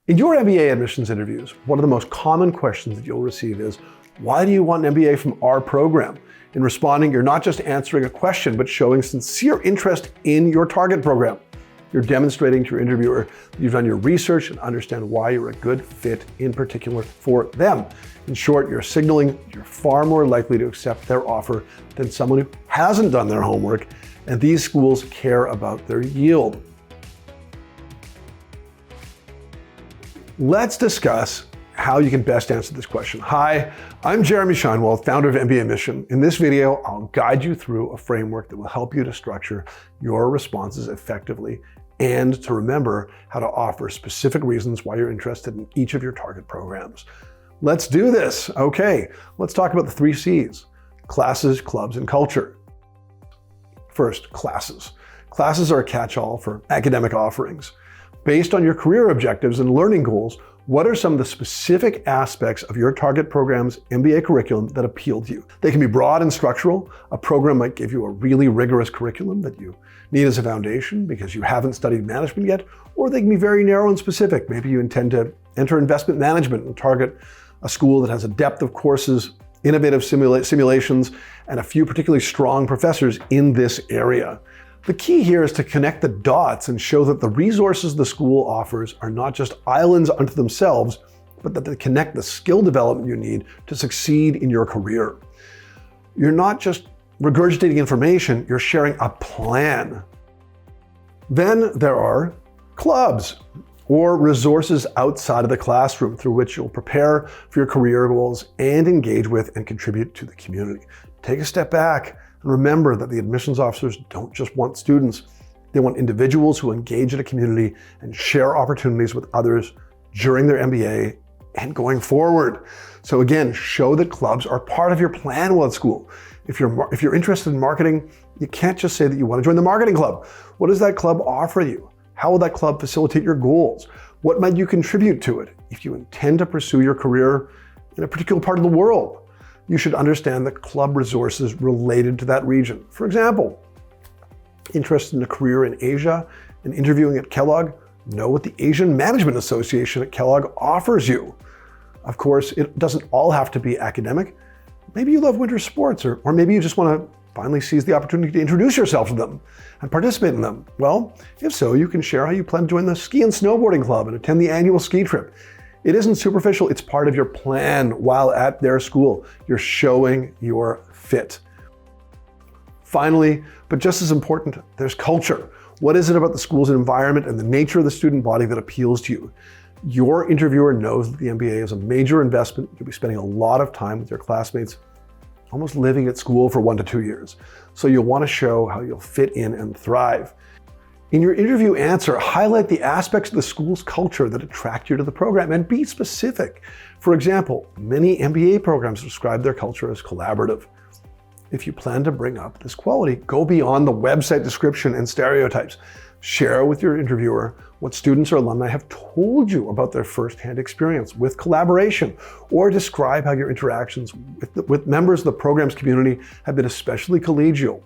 In your MBA admissions interviews, one of the most common questions that you'll receive is, why do you want an MBA from our program? In responding, you're not just answering a question, but showing sincere interest in your target program. You're demonstrating to your interviewer that you've done your research and understand why you're a good fit in particular for them. In short, you're signaling you're far more likely to accept their offer than someone who hasn't done their homework, and these schools care about their yield. Let's discuss how you can best answer this question. Hi, I'm Shinewald, founder of mbaMission. In this video, I'll guide you through a framework that will help you to structure your responses effectively and to remember how to offer specific reasons why you're interested in each of your target programs. Let's do this. Okay, let's talk about the 3 C's: classes, clubs, and culture. First, classes. Classes are a catch-all for academic offerings. Based on your career objectives and learning goals, what are some of the specific aspects of your target program's MBA curriculum that appeal to you? They can be broad and structural. A program might give you a really rigorous curriculum that you need as a foundation because you haven't studied management yet, or they can be very narrow and specific. Maybe you intend to enter investment management and target a school that has a depth of courses, innovative simulations, and a few particularly strong professors in this area. The key here is to connect the dots and show that the resources the school offers are not just islands unto themselves, but that they connect the skill development you need to succeed in your career. You're not just regurgitating information, you're sharing a plan. Then there are clubs, or resources outside of the classroom through which you'll prepare for your career goals and engage with and contribute to the community. Take a step back and remember that the admissions officers don't just want students. They want individuals who engage in a community and share opportunities with others during their MBA and going forward. So again, show that clubs are part of your plan while at school. If you're interested in marketing, you can't just say that you want to join the marketing club. What does that club offer you? How will that club facilitate your goals? What might you contribute to it? If you intend to pursue your career in a particular part of the world, you should understand the club resources related to that region. For example, interested in a career in Asia and interviewing at Kellogg, know what the Asian Management Association at Kellogg offers you. Of course, it doesn't all have to be academic. Maybe you love winter sports, or maybe you just want to finally seize the opportunity to introduce yourself to them and participate in them. Well, if so, you can share how you plan to join the ski and snowboarding club and attend the annual ski trip. It isn't superficial, it's part of your plan while at their school. You're showing your fit. Finally, but just as important, there's culture. What is it about the school's environment and the nature of the student body that appeals to you? Your interviewer knows that the MBA is a major investment. You'll be spending a lot of time with your classmates, almost living at school for 1 to 2 years. So you'll want to show how you'll fit in and thrive. In your interview answer, highlight the aspects of the school's culture that attract you to the program and be specific. For example, many MBA programs describe their culture as collaborative. If you plan to bring up this quality, go beyond the website description and stereotypes. Share with your interviewer what students or alumni have told you about their firsthand experience with collaboration, or describe how your interactions with members of the program's community have been especially collegial.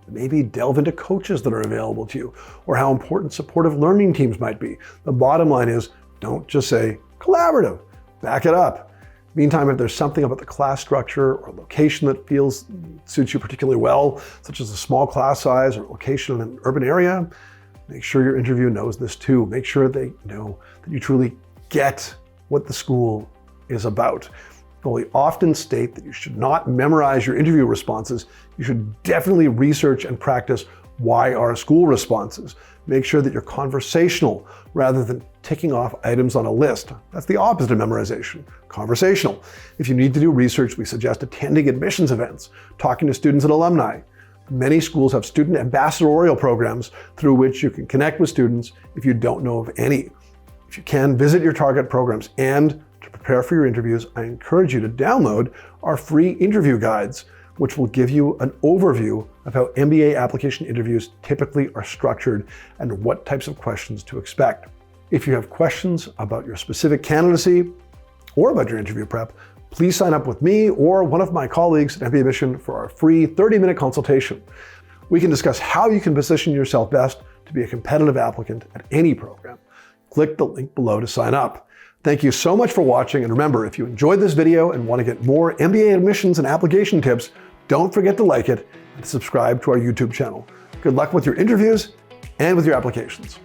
Maybe delve into coaches that are available to you, or how important supportive learning teams might be. The bottom line is, don't just say collaborative, back it up. Meantime, if there's something about the class structure or location that suits you particularly well, such as a small class size or location in an urban area, make sure your interviewer knows this too. Make sure they know that you truly get what the school is about. We often state that you should not memorize your interview responses. You should definitely research and practice why our school responses. Make sure that you're conversational rather than ticking off items on a list. That's the opposite of memorization, conversational. If you need to do research, we suggest attending admissions events, talking to students and alumni. Many schools have student ambassadorial programs through which you can connect with students if you don't know of any. If you can, visit your target programs, and to prepare for your interviews, I encourage you to download our free interview guides, which will give you an overview of how MBA application interviews typically are structured and what types of questions to expect. If you have questions about your specific candidacy or about your interview prep, please sign up with me or one of my colleagues at mbaMission for our free 30-minute consultation. We can discuss how you can position yourself best to be a competitive applicant at any program. Click the link below to sign up. Thank you so much for watching, and remember, if you enjoyed this video and want to get more MBA admissions and application tips, don't forget to like it and subscribe to our YouTube channel. Good luck with your interviews and with your applications.